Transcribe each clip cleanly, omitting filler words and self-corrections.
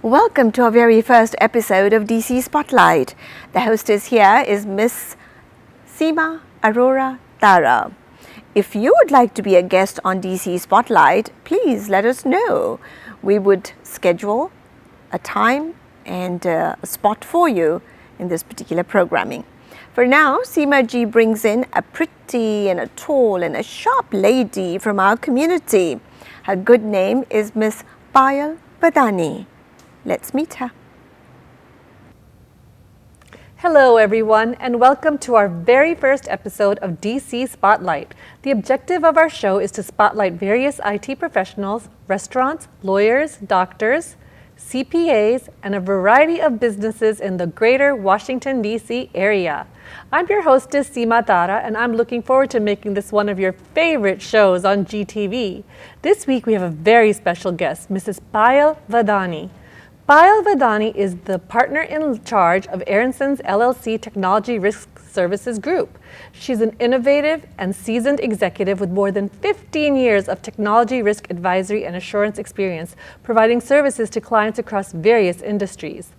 Welcome to our very first episode of DC Spotlight. The hostess here is Miss Seema Arora Tara. If you would like to be a guest on DC Spotlight, please let us know. We would schedule a time and a spot for you in this particular programming. For now, Seema Ji brings in a pretty and a tall and a sharp lady from our community. Her good name is Miss Payal Vadhani. Let's meet her. Hello everyone and welcome to our very first episode of DC Spotlight. The objective of our show is to spotlight various IT professionals, restaurants, lawyers, doctors, CPAs, and a variety of businesses in the greater Washington, D.C. area. I'm your hostess, Seema Tara, and I'm looking forward to making this one of your favorite shows on GTV. This week we have a very special guest, Mrs. Payal Vadhani. Payal Vadhani is the partner in charge of Aronson's LLC Technology Risk Services Group. She's an innovative and seasoned executive with more than 15 years of technology risk advisory and assurance experience, providing services to clients across various industries.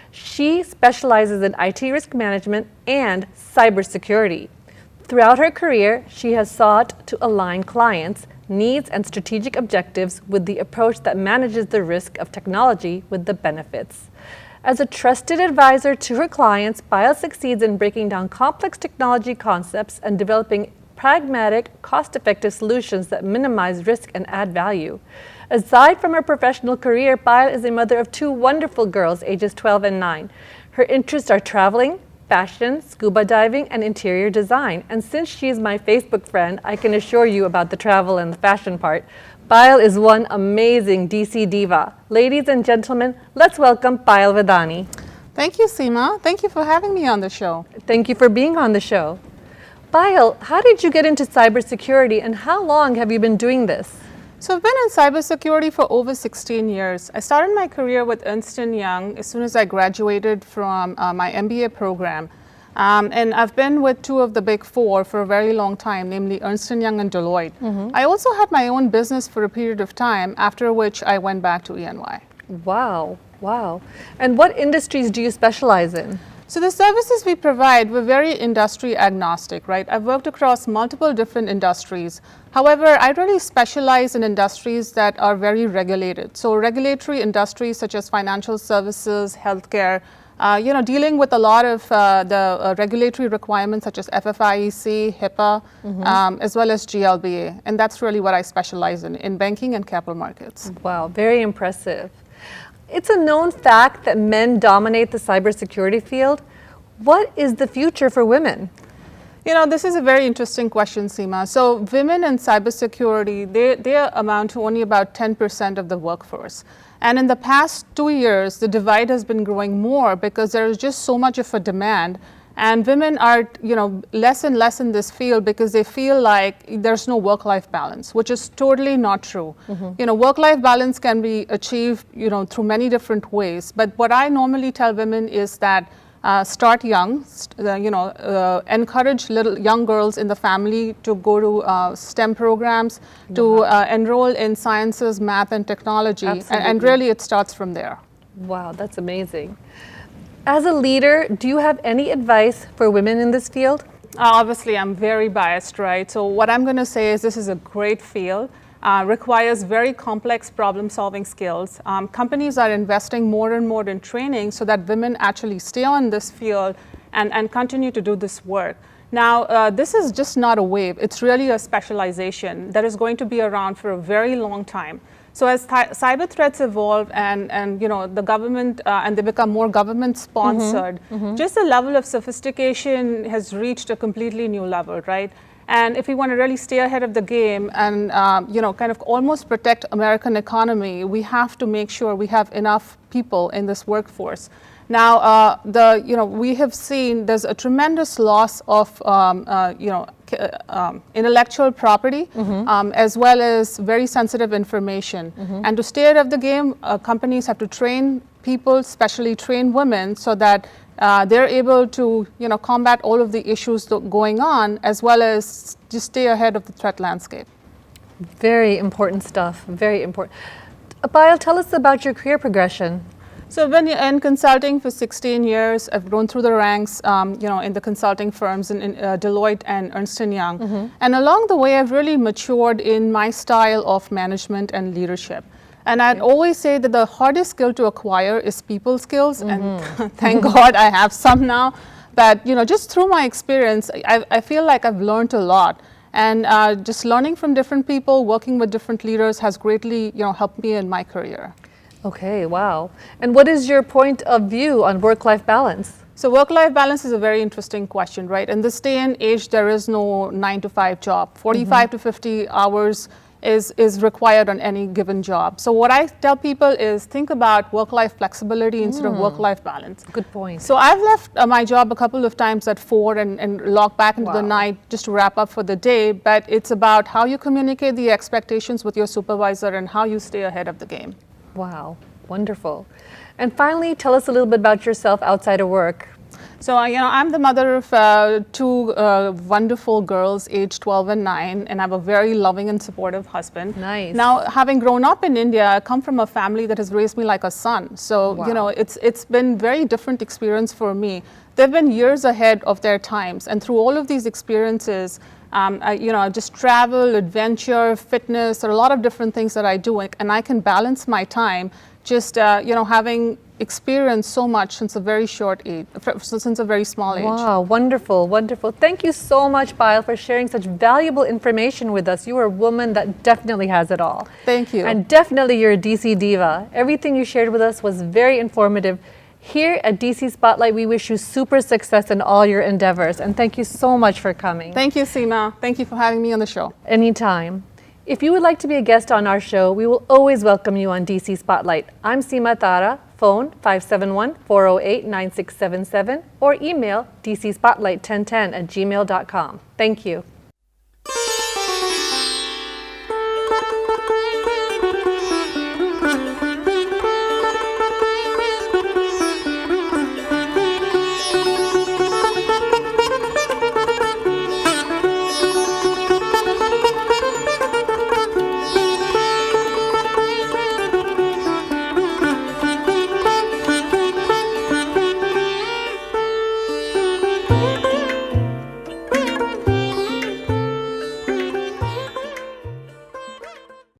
She specializes in IT risk management and cybersecurity. Throughout her career, she has sought to align clients' needs and strategic objectives with the approach that manages the risk of technology with the benefits. As a trusted advisor to her clients, Payal succeeds in breaking down complex technology concepts and developing pragmatic, cost-effective solutions that minimize risk and add value. Aside from her professional career, Payal is a mother of two wonderful girls, ages 12 and 9. Her interests are traveling, fashion, scuba diving, and interior design. And since she is my Facebook friend, I can assure you about the travel and the fashion part. Payal is one amazing DC diva. Ladies and gentlemen, let's welcome Payal Vadhani. Thank you, Seema. Thank you for having me on the show. Thank you for being on the show. Payal, how did you get into cybersecurity and how long have you been doing this? So I've been in cybersecurity for over 16 years. I started my career with Ernst & Young as soon as I graduated from my MBA program. And I've been with two of the big four for a very long time, namely Ernst & Young and Deloitte. I also had my own business for a period of time, after which I went back to E&Y. Wow. And what industries do you specialize in? So the services we provide, we're very industry agnostic, right? I've worked across multiple different industries. However, I really specialize in industries that are very regulated. So regulatory industries such as financial services, healthcare, dealing with a lot of the regulatory requirements such as FFIEC, HIPAA, as well as GLBA. And that's really what I specialize in banking and capital markets. Wow, very impressive. It's a known fact that men dominate the cybersecurity field. What is the future for women? You know, this is a very interesting question, Seema. So women in cybersecurity, they amount to only about 10% of the workforce. And in the past 2 years, the divide has been growing more because there is just so much of a demand. And women are, less and less in this field because they feel like there's no work-life balance, which is totally not true. Work-life balance can be achieved, through many different ways. But what I normally tell women is that start young, encourage little young girls in the family to go to STEM programs, to enroll in sciences, math, and technology. And really it starts from there. Wow, that's amazing. As a leader, do you have any advice for women in this field? Obviously, I'm very biased, right? So what I'm going to say is this is a great field, requires very complex problem-solving skills. Companies are investing more and more in training so that women actually stay on this field and continue to do this work. Now, this is just not a wave. It's really a specialization that is going to be around for a very long time. So as cyber threats evolve and the government and they become more government sponsored, just the level of sophistication has reached a completely new level, right? And if we want to really stay ahead of the game and kind of almost protect American economy, we have to make sure we have enough people in this workforce. Now, we have seen there's a tremendous loss of intellectual property, as well as very sensitive information. And to stay ahead of the game, companies have to train people, especially train women, so that they're able to combat all of the issues going on, as well as just stay ahead of the threat landscape. Very important stuff, very important. Payal, tell us about your career progression. So I've been in consulting for 16 years. I've grown through the ranks, in the consulting firms in Deloitte and Ernst & Young. And along the way, I've really matured in my style of management and leadership. And I'd always say that the hardest skill to acquire is people skills. And thank God I have some now. But, just through my experience, I feel like I've learned a lot. And just learning from different people, working with different leaders has greatly, helped me in my career. Okay, wow. And what is your point of view on work-life balance? So work-life balance is a very interesting question, right? In this day and age, there is no 9-to-5 job. 45 to 50 hours is required on any given job. So what I tell people is think about work-life flexibility instead of work-life balance. Good point. So I've left my job a couple of times at 4 and logged back into the night just to wrap up for the day. But it's about how you communicate the expectations with your supervisor and how you stay ahead of the game. Wow, wonderful. And finally, tell us a little bit about yourself outside of work. So, I'm the mother of 2 wonderful girls, aged 12 and 9, and I have a very loving and supportive husband. Nice. Now, having grown up in India, I come from a family that has raised me like a son. So, it's been very different experience for me. They've been years ahead of their times, and through all of these experiences, just travel, adventure, fitness, there are a lot of different things that I do, and I can balance my time just, having experienced so much since a very short age, since a very small age. Wow, wonderful, wonderful. Thank you so much, Payal, for sharing such valuable information with us. You are a woman that definitely has it all. Thank you. And definitely you're a DC diva. Everything you shared with us was very informative. Here at DC Spotlight, we wish you super success in all your endeavors. And thank you so much for coming. Thank you, Seema. Thank you for having me on the show. Anytime. If you would like to be a guest on our show, we will always welcome you on DC Spotlight. I'm Seema Tara, phone 571-408-9677, or email dcspotlight1010@gmail.com. Thank you.